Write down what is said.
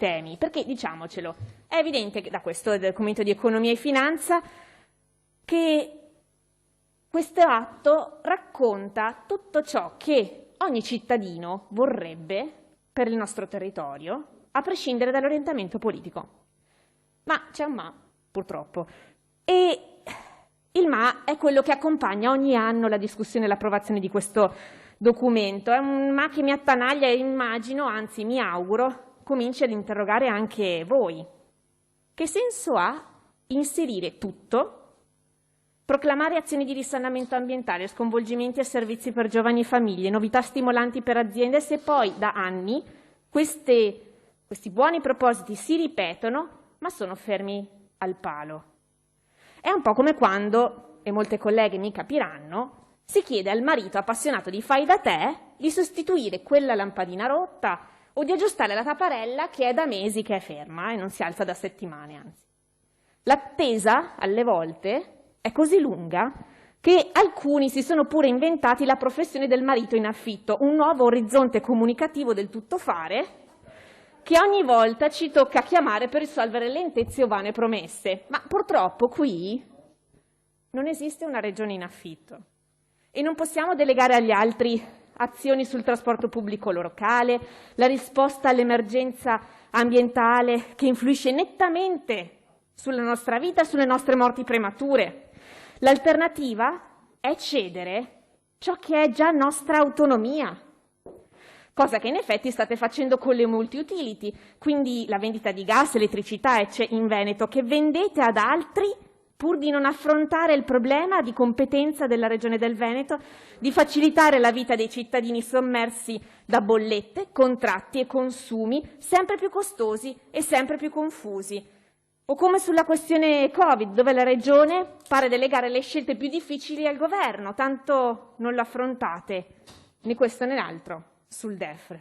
temi, perché diciamocelo, è evidente che da questo documento di economia e finanza che questo atto racconta tutto ciò che ogni cittadino vorrebbe per il nostro territorio, a prescindere dall'orientamento politico. Ma c'è un ma, purtroppo. E il ma è quello che accompagna ogni anno la discussione e l'approvazione di questo documento. È un ma che mi attanaglia e immagino, anzi mi auguro, cominci ad interrogare anche voi. Che senso ha inserire tutto, proclamare azioni di risanamento ambientale, sconvolgimenti e servizi per giovani e famiglie, novità stimolanti per aziende, se poi da anni questi buoni propositi si ripetono ma sono fermi al palo? È un po' come quando, e molte colleghe mi capiranno, si chiede al marito appassionato di fai da te di sostituire quella lampadina rotta o di aggiustare la tapparella che è da mesi che è ferma e non si alza da settimane, anzi. L'attesa, alle volte, è così lunga che alcuni si sono pure inventati la professione del marito in affitto, un nuovo orizzonte comunicativo del tuttofare che ogni volta ci tocca chiamare per risolvere lentezze o vane promesse. Ma purtroppo qui non esiste una regione in affitto e non possiamo delegare agli altri azioni sul trasporto pubblico locale, la risposta all'emergenza ambientale che influisce nettamente sulla nostra vita e sulle nostre morti premature. L'alternativa è cedere ciò che è già nostra autonomia, cosa che in effetti state facendo con le multi-utility, quindi la vendita di gas, elettricità in Veneto, che vendete ad altri pur di non affrontare il problema di competenza della Regione del Veneto, di facilitare la vita dei cittadini sommersi da bollette, contratti e consumi sempre più costosi e sempre più confusi. O come sulla questione Covid, dove la Regione pare delegare le scelte più difficili al governo, tanto non lo affrontate, né questo né l'altro, sul DEF.